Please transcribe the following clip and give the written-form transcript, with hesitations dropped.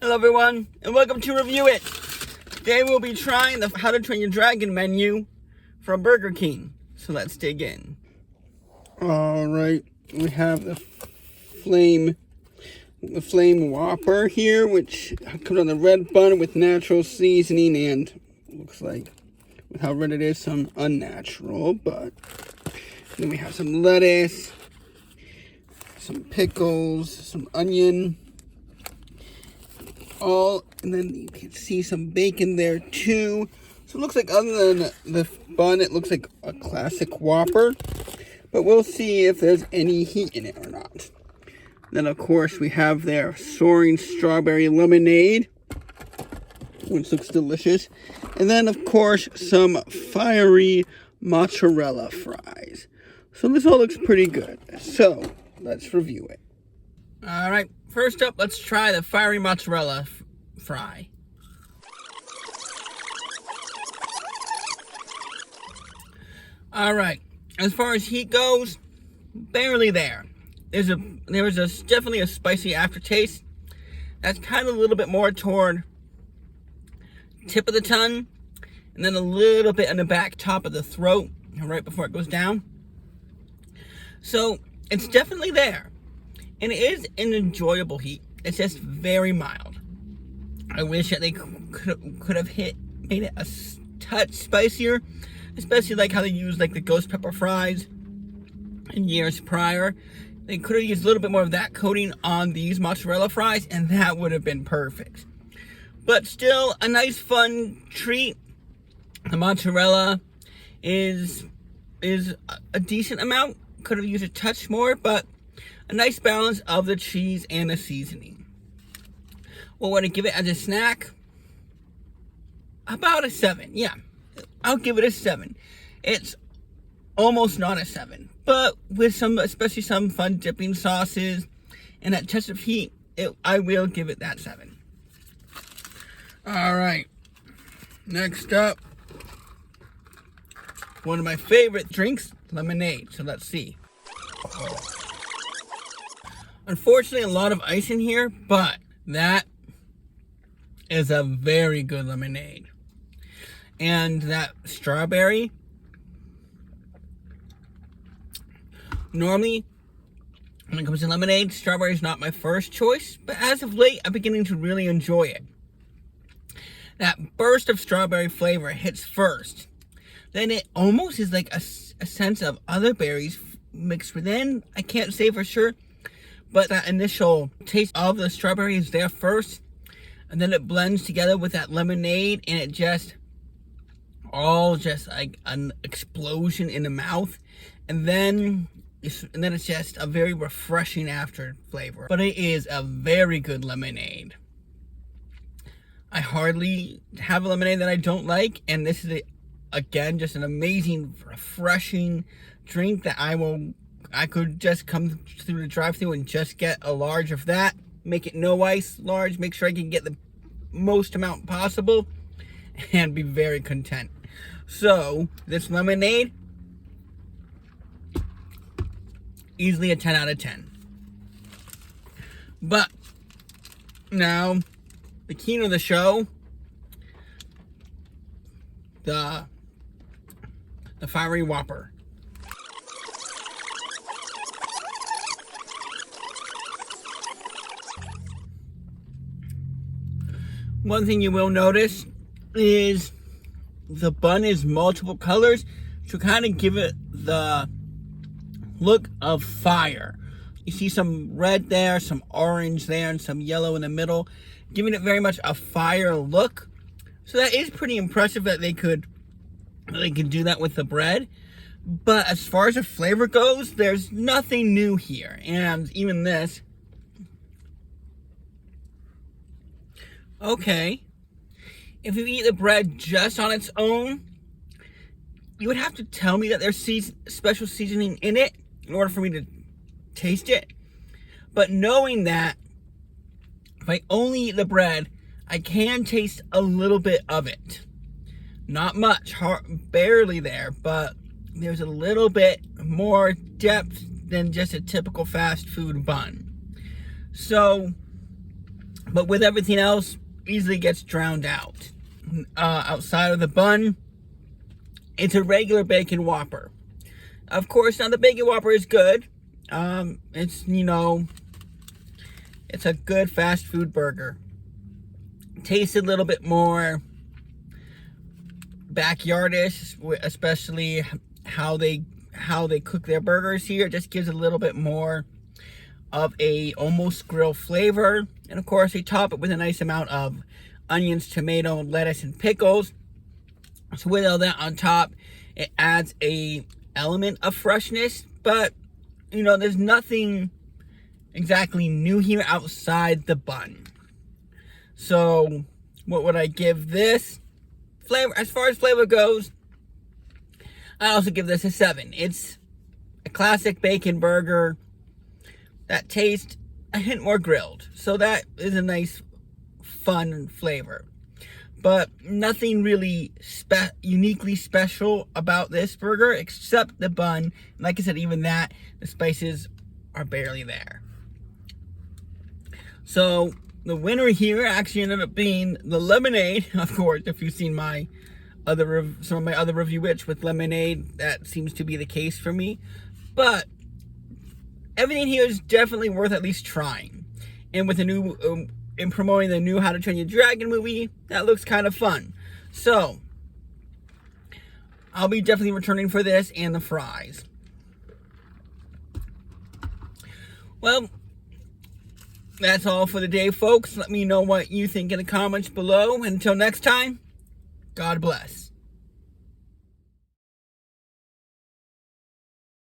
Hello everyone, and welcome to Review It. Today we'll be trying the How to Train Your Dragon menu from Burger King. So let's dig in. Alright, we have the flame Whopper here, which comes on the red bun with natural seasoning and looks like, with how red it is, some unnatural. But then we have some lettuce, some pickles, some onion, and then you can see some bacon there too. So it looks like, other than the bun, it looks like a classic Whopper, but we'll see if there's any heat in it or not. Then of course we have their Soaring strawberry lemonade, which looks delicious, and then of course some fiery mozzarella fries. So this all looks pretty good. So let's review it. Alright, first up, let's try the fiery mozzarella fry. Alright, as far as heat goes, barely there. There was definitely a spicy aftertaste. That's kind of a little bit more toward tip of the tongue, and then a little bit on the back top of the throat, right before it goes down. So it's definitely there. And it is an enjoyable heat. It's just very mild. I wish that they could have made it a touch spicier, especially like how they used like the ghost pepper fries in years prior. They could have used a little bit more of that coating on these mozzarella fries, and that would have been perfect. But still, a nice fun treat. The mozzarella is a decent amount. Could have used a touch more, but a nice balance of the cheese and the seasoning. Well, would I give it as a snack? About a 7. Yeah, I'll give it a 7. It's almost not a 7, but with especially some fun dipping sauces and that touch of heat, I will give it that 7. All right, next up, one of my favorite drinks, lemonade. So let's see. Unfortunately, a lot of ice in here, but that is a very good lemonade. And that strawberry, normally when it comes to lemonade, strawberry is not my first choice, but as of late, I'm beginning to really enjoy it. That burst of strawberry flavor hits first. Then it almost is like a sense of other berries mixed within. I can't say for sure, but that initial taste of the strawberry is there first, and then it blends together with that lemonade, and it just like an explosion in the mouth, and then it's just a very refreshing after flavor. But it is a very good lemonade. I hardly have a lemonade that I don't like, and this is again just an amazing, refreshing drink that I could just come through the drive-thru and just get a large of that, make it no ice large, make sure I can get the most amount possible, and be very content. So this lemonade, easily a 10 out of 10. But now the key of the show, the fiery Whopper. One thing you will notice is the bun is multiple colors to kind of give it the look of fire. You see some red there, some orange there, and some yellow in the middle, giving it very much a fire look. So that is pretty impressive that they could do that with the bread. But as far as the flavor goes, there's nothing new here. And even this, okay, if you eat the bread just on its own, you would have to tell me that there's special seasoning in it in order for me to taste it. But knowing that, if I only eat the bread, I can taste a little bit of it. Not much, barely there, but there's a little bit more depth than just a typical fast food bun. So but with everything else, easily gets drowned out. Outside of the bun, it's a regular bacon Whopper. Of course, now the bacon Whopper is good. It's, you know, it's a good fast food burger. Tastes a little bit more backyardish, especially how they cook their burgers here. It just gives a little bit more of a almost grill flavor. And of course, they top it with a nice amount of onions, tomato, lettuce, and pickles. So with all that on top, it adds a element of freshness, but you know, there's nothing exactly new here outside the bun. So what would I give this? Flavor, as far as flavor goes, I also give this a 7. It's a classic bacon burger that tastes a hint more grilled. So that is a nice, fun flavor. But nothing really uniquely special about this burger except the bun. Like I said, even that, the spices are barely there. So the winner here actually ended up being the lemonade. Of course, if you've seen my some of my other review with lemonade, that seems to be the case for me. But everything here is definitely worth at least trying. And with the new in promoting the new How to Train Your Dragon movie, that looks kind of fun. So I'll be definitely returning for this and the fries. Well, that's all for the day, folks. Let me know what you think in the comments below. Until next time, God bless.